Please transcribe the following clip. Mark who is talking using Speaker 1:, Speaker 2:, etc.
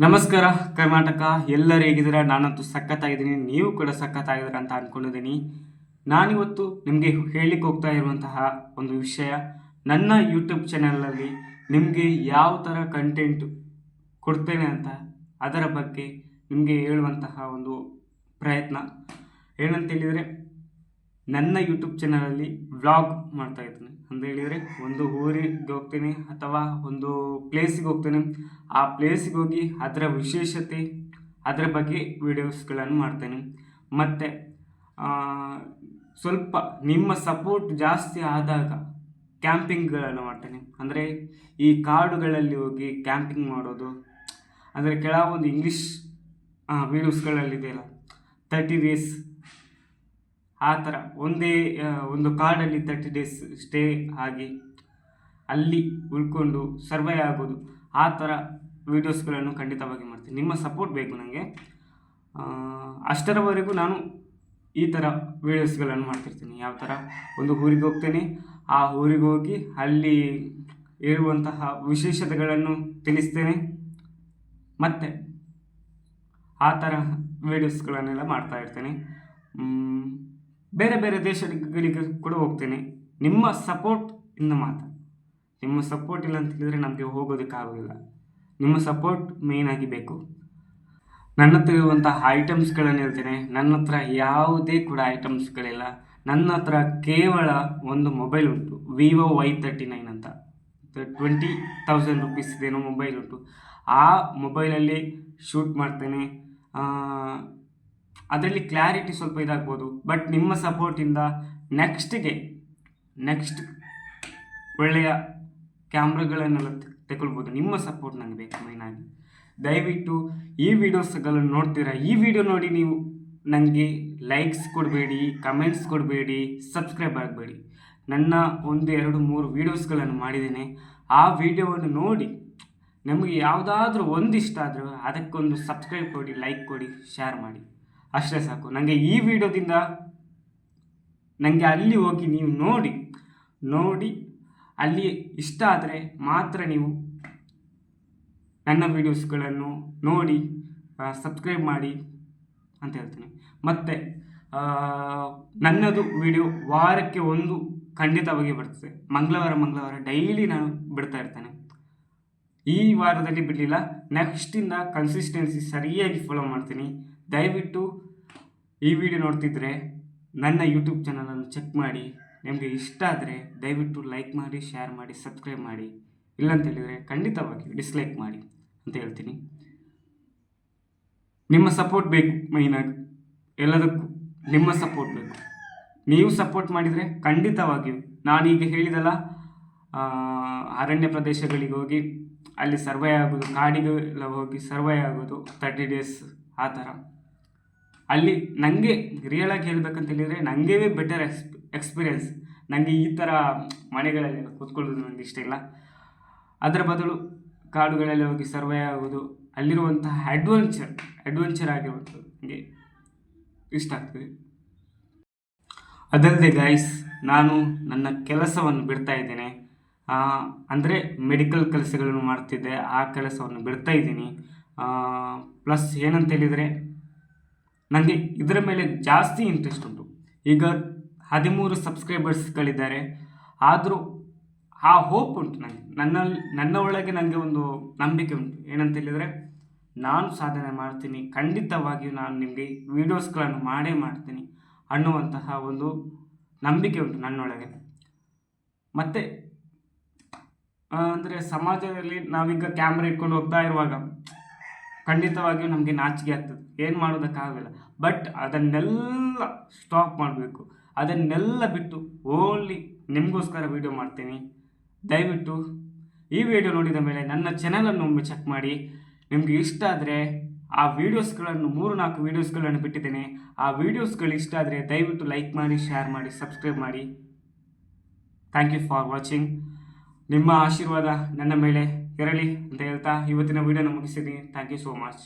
Speaker 1: ನಮಸ್ಕಾರ ಕರ್ನಾಟಕ, ಎಲ್ಲರೂ ಹೇಗಿದ್ದೀರಾ? ನಾನಂತೂ ಸಖತ್ತಾಗಿದ್ದೀನಿ, ನೀವು ಕೂಡ ಸಖತ್ತಾಗಿದ್ದೀರಾ ಅಂತ ಅಂದ್ಕೊಂಡಿದ್ದೀನಿ. ನಾನಿವತ್ತು ನಿಮಗೆ ಹೇಳಲಿಕ್ಕೆ ಹೋಗ್ತಾ ಇರುವಂತಹ ಒಂದು ವಿಷಯ, ನನ್ನ ಯೂಟ್ಯೂಬ್ ಚಾನಲಲ್ಲಿ ನಿಮಗೆ ಯಾವ ಥರ ಕಂಟೆಂಟ್ ಕೊಡ್ತೇನೆ ಅಂತ ಅದರ ಬಗ್ಗೆ ನಿಮಗೆ ಹೇಳುವಂತಹ ಒಂದು ಪ್ರಯತ್ನ. ಏನಂತ ಹೇಳಿದರೆ, ನನ್ನ ಯೂಟ್ಯೂಬ್ ಚಾನಲಲ್ಲಿ ವ್ಲಾಗ್ ಮಾಡ್ತಾ ಇದ್ದೀನಿ ಅಂತ ಹೇಳಿದರೆ, ಒಂದು ಊರಿಗೆ ಹೋಗ್ತೀನಿ ಅಥವಾ ಒಂದು ಪ್ಲೇಸಿಗೆ ಹೋಗ್ತೇನೆ. ಆ ಪ್ಲೇಸಿಗೆ ಹೋಗಿ ಅದರ ವಿಶೇಷತೆ, ಅದರ ಬಗ್ಗೆ ವಿಡಿಯೋಸ್ಗಳನ್ನು ಮಾಡ್ತೇನೆ. ಮತ್ತು ಸ್ವಲ್ಪ ನಿಮ್ಮ ಸಪೋರ್ಟ್ ಜಾಸ್ತಿ ಆದಾಗ ಕ್ಯಾಂಪಿಂಗ್ಗಳನ್ನು ಮಾಡ್ತೇನೆ. ಅಂದರೆ ಈ ಕಾಡುಗಳಲ್ಲಿ ಹೋಗಿ ಕ್ಯಾಂಪಿಂಗ್ ಮಾಡೋದು, ಅಂದರೆ ಕೆಲವೊಂದು ಇಂಗ್ಲೀಷ್ ವೀಡಿಯೋಸ್ಗಳಲ್ಲಿದೆಯಲ್ಲ, 30 ಡೇಸ್ ಆ ಥರ ಒಂದು ಕಾಡಲ್ಲಿ 30 ಡೇಸ್ ಸ್ಟೇ ಆಗಿ ಅಲ್ಲಿ ಉಳ್ಕೊಂಡು ಸರ್ವೈ ಆಗೋದು, ಆ ಥರ ವೀಡಿಯೋಸ್ಗಳನ್ನು ಖಂಡಿತವಾಗಿ ಮಾಡ್ತೀನಿ. ನಿಮ್ಮ ಸಪೋರ್ಟ್ ಬೇಕು ನನಗೆ. ಅಷ್ಟರವರೆಗೂ ನಾನು ಈ ಥರ ವೀಡಿಯೋಸ್ಗಳನ್ನು ಮಾಡ್ತಿರ್ತೀನಿ. ಯಾವ ಥರ, ಒಂದು ಊರಿಗೆ ಹೋಗ್ತೇನೆ, ಆ ಊರಿಗೆ ಹೋಗಿ ಅಲ್ಲಿ ಇರುವಂತಹ ವಿಶೇಷತೆಗಳನ್ನು ತಿಳಿಸ್ತೇನೆ, ಮತ್ತು ಆ ಥರ ವೀಡಿಯೋಸ್ಗಳನ್ನೆಲ್ಲ ಮಾಡ್ತಾ ಇರ್ತೇನೆ. ಬೇರೆ ಬೇರೆ ದೇಶಗಳಿಗೆ ಕೂಡ ಹೋಗ್ತೇನೆ. ನಿಮ್ಮ ಸಪೋರ್ಟ್ ಇಂದ ಮಾತ್ರ. ನಿಮ್ಮ ಸಪೋರ್ಟ್ ಇಲ್ಲ ಅಂತ ಹೇಳಿದರೆ ನಮಗೆ ಹೋಗೋದಕ್ಕಾಗೋದಿಲ್ಲ. ನಿಮ್ಮ ಸಪೋರ್ಟ್ ಮೇಯ್ನಾಗಿ ಬೇಕು. ನನ್ನ ಹತ್ರ ಇರುವಂತಹ ಐಟಮ್ಸ್ಗಳನ್ನು ಹೇಳ್ತೇನೆ. ನನ್ನ ಹತ್ರ ಯಾವುದೇ ಕೂಡ ಐಟಮ್ಸ್ಗಳಿಲ್ಲ. ನನ್ನ ಹತ್ರ ಕೇವಲ ಒಂದು ಮೊಬೈಲ್ ಉಂಟು, ವಿವೋ Y39 ಅಂತ, 20,000 ರುಪೀಸ್ ಇದೇನೋ ಮೊಬೈಲ್ ಉಂಟು. ಆ ಮೊಬೈಲಲ್ಲಿ ಶೂಟ್ ಮಾಡ್ತೇನೆ. ಅದರಲ್ಲಿ ಕ್ಲಾರಿಟಿ ಸ್ವಲ್ಪ ಇದಾಗ್ಬೋದು, ಬಟ್ ನಿಮ್ಮ ಸಪೋರ್ಟಿಂದ ನೆಕ್ಸ್ಟ್ ಒಳ್ಳೆಯ ಕ್ಯಾಮ್ರಾಗಳನ್ನೆಲ್ಲ ತಗೊಳ್ಬೋದು. ನಿಮ್ಮ ಸಪೋರ್ಟ್ ನನಗೆ ಬೇಕು ಮೇಯ್ನಾಗಿ. ದಯವಿಟ್ಟು ಈ ವಿಡಿಯೋಸ್ಗಳನ್ನು ನೋಡ್ತೀರಾ, ಈ ವಿಡಿಯೋ ನೋಡಿ ನೀವು ನನಗೆ ಲೈಕ್ಸ್ ಕೊಡಬೇಡಿ, ಕಮೆಂಟ್ಸ್ ಕೊಡಬೇಡಿ, ಸಬ್ಸ್ಕ್ರೈಬ್ ಆಗಬೇಡಿ. ನನ್ನ 1, 2, 3 ವೀಡಿಯೋಸ್ಗಳನ್ನು ಮಾಡಿದ್ದೇನೆ. ಆ ವಿಡಿಯೋವನ್ನು ನೋಡಿ ನಮಗೆ ಯಾವುದಾದ್ರೂ ಒಂದು ಇಷ್ಟ ಆದರೂ ಅದಕ್ಕೊಂದು ಸಬ್ಸ್ಕ್ರೈಬ್ ಕೊಡಿ, ಲೈಕ್ ಕೊಡಿ, ಶೇರ್ ಮಾಡಿ. ಅಷ್ಟೇ ಸಾಕು. ನನಗೆ ಈ ವಿಡಿಯೋದಿಂದ ನನಗೆ ಅಲ್ಲಿ ಹೋಗಿ ನೀವು ನೋಡಿ ಅಲ್ಲಿ ಇಷ್ಟ ಆದರೆ ಮಾತ್ರ ನೀವು ನನ್ನ ವೀಡಿಯೋಸ್ಗಳನ್ನು ನೋಡಿ ಸಬ್ಸ್ಕ್ರೈಬ್ ಮಾಡಿ ಅಂತ ಹೇಳ್ತೀನಿ. ಮತ್ತು ನನ್ನದು ವಿಡಿಯೋ ವಾರಕ್ಕೆ ಒಂದು ಖಂಡಿತವಾಗಿ ಬರ್ತದೆ. ಮಂಗಳವಾರ ಡೈಲಿ ನಾನು ಬಿಡ್ತಾ ಇರ್ತೇನೆ. ಈ ವಾರದಲ್ಲಿ ಬಿಡಲಿಲ್ಲ, ನೆಕ್ಸ್ಟಿಂದ ಕನ್ಸಿಸ್ಟೆನ್ಸಿ ಸರಿಯಾಗಿ ಫಾಲೋ ಮಾಡ್ತೀನಿ. ದಯವಿಟ್ಟು ಈ ವಿಡಿಯೋ ನೋಡ್ತಿದ್ರೆ ನನ್ನ ಯೂಟ್ಯೂಬ್ ಚಾನಲನ್ನು ಚೆಕ್ ಮಾಡಿ. ನಿಮಗೆ ಇಷ್ಟ ಆದರೆ ದಯವಿಟ್ಟು ಲೈಕ್ ಮಾಡಿ, ಶೇರ್ ಮಾಡಿ, ಸಬ್ಸ್ಕ್ರೈಬ್ ಮಾಡಿ. ಇಲ್ಲಂತೇಳಿದರೆ ಖಂಡಿತವಾಗಿ ಡಿಸ್ಲೈಕ್ ಮಾಡಿ ಅಂತ ಹೇಳ್ತೀನಿ. ನಿಮ್ಮ ಸಪೋರ್ಟ್ ಬೇಕು ಮೈನಾಗಿ, ಎಲ್ಲದಕ್ಕೂ ನಿಮ್ಮ ಸಪೋರ್ಟ್ ಬೇಕು. ನೀವು ಸಪೋರ್ಟ್ ಮಾಡಿದರೆ ಖಂಡಿತವಾಗಿಯೂ ನಾನೀಗ ಹೇಳಿದಲ್ಲ, ಅರಣ್ಯ ಪ್ರದೇಶಗಳಿಗೆ ಹೋಗಿ ಅಲ್ಲಿ ಸರ್ವೈ ಆಗೋದು, ಕಾಡಿಗೆಲ್ಲ ಹೋಗಿ ಸರ್ವೈ ಆಗೋದು 30 ಡೇಸ್, ಆ ಥರ ಅಲ್ಲಿ ನನಗೆ ರಿಯಲಾಗಿ ಹೇಳಬೇಕಂತ ಹೇಳಿದರೆ ನನಗೇ ಬೆಟರ್ ಎಕ್ಸ್ಪೀರಿಯೆನ್ಸ್. ನನಗೆ ಈ ಥರ ಮನೆಗಳಲ್ಲಿ ಕೂತ್ಕೊಳ್ಳೋದು ನನಗೆ ಇಷ್ಟ ಇಲ್ಲ. ಅದರ ಬದಲು ಕಾಡುಗಳಲ್ಲಿ ಹೋಗಿ ಸರ್ವೈ ಆಗೋದು, ಅಲ್ಲಿರುವಂತಹ ಅಡ್ವೆಂಚರ್ ಆಗಿರುವಂಥದ್ದು ನನಗೆ ಇಷ್ಟ ಆಗ್ತದೆ. ಅದಲ್ಲದೆ ಗೈಸ್, ನಾನು ನನ್ನ ಕೆಲಸವನ್ನು ಬಿಡ್ತಾ ಇದ್ದೇನೆ. ಅಂದರೆ ಮೆಡಿಕಲ್ ಕೆಲಸಗಳನ್ನು ಮಾಡ್ತಿದ್ದೆ, ಆ ಕೆಲಸವನ್ನು ಬಿಡ್ತಾ ಇದ್ದೀನಿ. ಪ್ಲಸ್ ಏನಂತ ಹೇಳಿದರೆ ನನಗೆ ಇದರ ಮೇಲೆ ಜಾಸ್ತಿ ಇಂಟ್ರೆಸ್ಟ್ ಉಂಟು. ಈಗ 13 ಸಬ್ಸ್ಕ್ರೈಬರ್ಸ್ಗಳಿದ್ದಾರೆ. ಆದರೂ ಆ ಹೋಪ್ ಉಂಟು ನನಗೆ, ನನ್ನ ಒಳಗೆ ನನಗೆ ಒಂದು ನಂಬಿಕೆ ಉಂಟು. ಏನಂತ ಹೇಳಿದರೆ, ನಾನು ಸಾಧನೆ ಮಾಡ್ತೀನಿ, ಖಂಡಿತವಾಗಿಯೂ ನಾನು ನಿಮಗೆ ವೀಡಿಯೋಸ್ಗಳನ್ನು ಮಾಡೇ ಮಾಡ್ತೀನಿ ಅನ್ನುವಂತಹ ಒಂದು ನಂಬಿಕೆ ಉಂಟು ನನ್ನೊಳಗೆ. ಮತ್ತು ಅಂದರೆ ಸಮಾಜದಲ್ಲಿ ನಾವೀಗ ಕ್ಯಾಮ್ರಾ ಇಟ್ಕೊಂಡು ಹೋಗ್ತಾ ಇರುವಾಗ ಖಂಡಿತವಾಗಿಯೂ ನಮಗೆ ನಾಚಿಕೆ ಆಗ್ತದೆ, ಏನು ಮಾಡೋದಕ್ಕಾಗಲ್ಲ. ಬಟ್ ಅದನ್ನೆಲ್ಲ ಸ್ಟಾಪ್ ಮಾಡಬೇಕು. ಅದನ್ನೆಲ್ಲ ಬಿಟ್ಟು ಓನ್ಲಿ ನಿಮಗೋಸ್ಕರ ವೀಡಿಯೋ ಮಾಡ್ತೀನಿ. ದಯವಿಟ್ಟು ಈ ವಿಡಿಯೋ ನೋಡಿದ ಮೇಲೆ ನನ್ನ ಚಾನಲನ್ನು ಒಮ್ಮೆ ಚೆಕ್ ಮಾಡಿ. ನಿಮಗೆ ಇಷ್ಟ ಆದರೆ ಆ ವೀಡಿಯೋಸ್ಗಳನ್ನು 3-4 ವೀಡಿಯೋಸ್ಗಳನ್ನು ಬಿಟ್ಟಿದ್ದೇನೆ. ಆ ವೀಡಿಯೋಸ್ಗಳು ಇಷ್ಟ ಆದರೆ ದಯವಿಟ್ಟು ಲೈಕ್ ಮಾಡಿ, ಶೇರ್ ಮಾಡಿ, ಸಬ್ಸ್ಕ್ರೈಬ್ ಮಾಡಿ. Thank you for watching. ನಿಮ್ಮ ಆಶೀರ್ವಾದ ನನ್ನ ಮೇಲೆ ಇರಲಿ ಅಂತ ಹೇಳ್ತಾ ಇವತ್ತಿನ ವಿಡಿಯೋನ ಮುಗಿಸಿದ್ದೀನಿ. Thank you so much.